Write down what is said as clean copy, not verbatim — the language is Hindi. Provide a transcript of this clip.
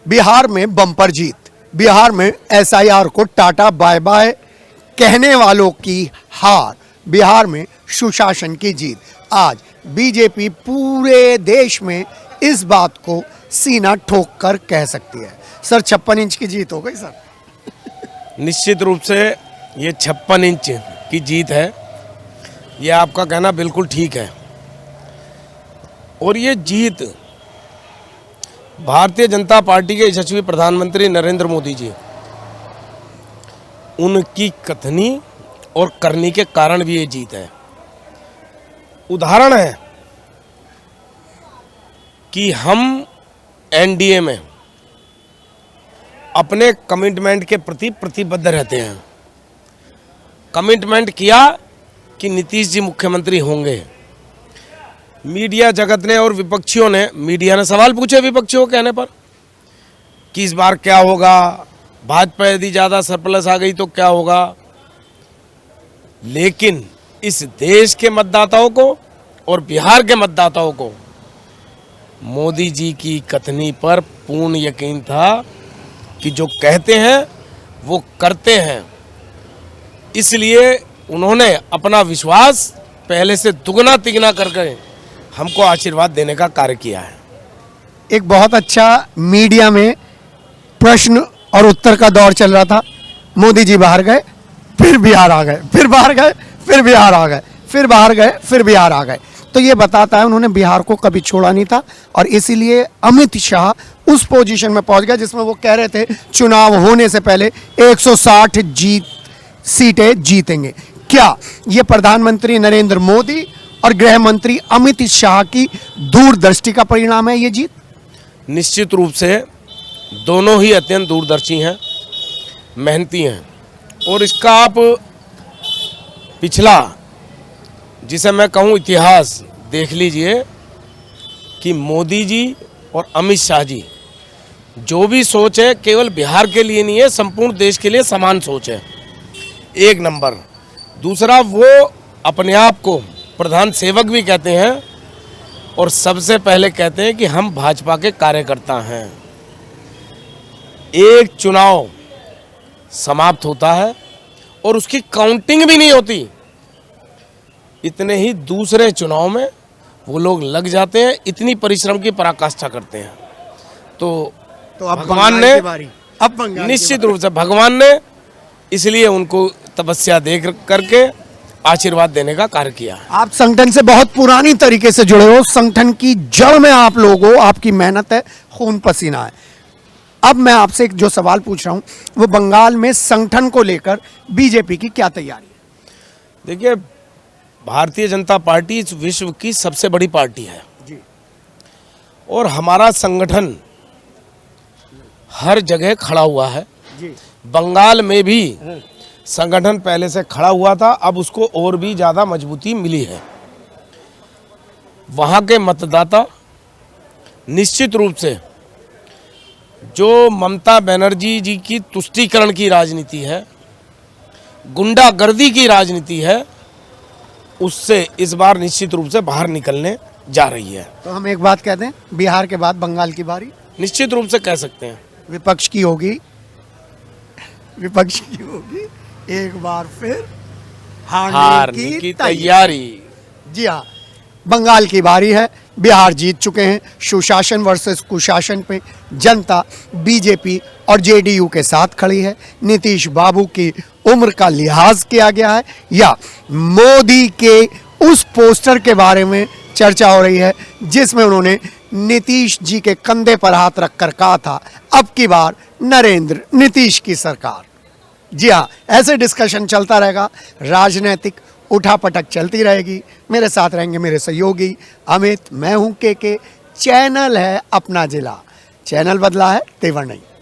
बिहार में बम्पर जीत, बिहार में एसआईआर को टाटा बाय बाय कहने वालों की हार, बिहार में सुशासन की जीत। आज बीजेपी पूरे देश में इस बात को सीना ठोक कर कह सकती है। सर 56 इंच की जीत हो गई सर। निश्चित रूप से ये 56 इंच की जीत है, ये आपका कहना बिल्कुल ठीक है। और ये जीत भारतीय जनता पार्टी के यशस्वी प्रधानमंत्री नरेंद्र मोदी जी, उनकी कथनी और करनी के कारण भी ये जीत है। उदाहरण है कि हम एनडीए में अपने कमिटमेंट के प्रति प्रतिबद्ध रहते हैं। कमिटमेंट किया कि नीतीश जी मुख्यमंत्री होंगे। मीडिया जगत ने और विपक्षियों ने, मीडिया ने सवाल पूछे विपक्षियों के कहने पर कि इस बार क्या होगा, भाजपा यदि ज़्यादा सरप्लस आ गई तो क्या होगा। लेकिन इस देश के मतदाताओं को और बिहार के मतदाताओं को मोदी जी की कथनी पर पूर्ण यकीन था कि जो कहते हैं वो करते हैं। इसलिए उन्होंने अपना विश्वास पहले से दुगना तिगना करके हमको आशीर्वाद देने का कार्य किया है। एक बहुत अच्छा मीडिया में प्रश्न और उत्तर का दौर चल रहा था। मोदी जी बाहर गए, फिर बिहार आ गए, फिर बाहर गए, फिर बिहार आ गए, फिर बाहर गए, फिर बिहार आ गए। तो ये बताता है उन्होंने बिहार को कभी छोड़ा नहीं था और इसीलिए अमित शाह उस पोजीशन में पहुंच गया जिसमें वो कह रहे थे चुनाव होने से पहले 160 सीटें जीतेंगे। क्या ये प्रधानमंत्री नरेंद्र मोदी और गृह मंत्री अमित शाह की दूरदृष्टि का परिणाम है ये जीत? निश्चित रूप से दोनों ही अत्यंत दूरदर्शी हैं, मेहनती हैं। और इसका आप पिछला, जिसे मैं कहूँ इतिहास, देख लीजिए कि मोदी जी और अमित शाह जी जो भी सोच है केवल बिहार के लिए नहीं है, संपूर्ण देश के लिए समान सोच है। एक नंबर। दूसरा, वो अपने आप को प्रधान सेवक भी कहते हैं और सबसे पहले कहते हैं कि हम भाजपा के कार्यकर्ता हैं। एक चुनाव समाप्त होता है और उसकी काउंटिंग भी नहीं होती, इतने ही दूसरे चुनाव में वो लोग लग जाते हैं, इतनी परिश्रम की पराकाष्ठा करते हैं। तो अब भगवान ने, अब निश्चित रूप से भगवान ने इसलिए उनको तपस्या दे करके आशीर्वाद देने का कार्य किया। आप संगठन से बहुत पुरानी तरीके से जुड़े हो, संगठन की जड़ में आप लोग हो, आपकी मेहनत है, खून पसीना है। अब मैं आपसे एक जो सवाल पूछ रहा हूं वो बंगाल में संगठन को लेकर बीजेपी की क्या तैयारी है? देखिए, भारतीय जनता पार्टी इस विश्व की सबसे बड़ी पार्टी है जी। और हमारा संगठन हर जगह खड़ा हुआ है जी। बंगाल में भी संगठन पहले से खड़ा हुआ था, अब उसको और भी ज़्यादा मजबूती मिली है। वहाँ के मतदाता निश्चित रूप से जो ममता बनर्जी जी की तुष्टीकरण की राजनीति है, गुंडागर्दी की राजनीति है, उससे इस बार निश्चित रूप से बाहर निकलने जा रही है। तो हम एक बात कहते हैं, बिहार के बाद बंगाल की बारी निश्चित रूप से कह सकते हैं विपक्ष की होगी, विपक्ष की होगी एक बार फिर हारने की तैयारी। जी हाँ, बंगाल की बारी है, बिहार जीत चुके हैं। सुशासन वर्सेस कुशासन पे जनता बीजेपी और जेडीयू के साथ खड़ी है। नीतीश बाबू की उम्र का लिहाज किया गया है या मोदी के उस पोस्टर के बारे में चर्चा हो रही है जिसमें उन्होंने नीतीश जी के कंधे पर हाथ रखकर कहा था अब की बार नरेंद्र नीतीश की सरकार। जी हाँ, ऐसे डिस्कशन चलता रहेगा, राजनीतिक उठापटक चलती रहेगी। मेरे साथ रहेंगे मेरे सहयोगी अमित, मैं हूं के। चैनल है अपना जिला, चैनल बदला है तेवर नहीं।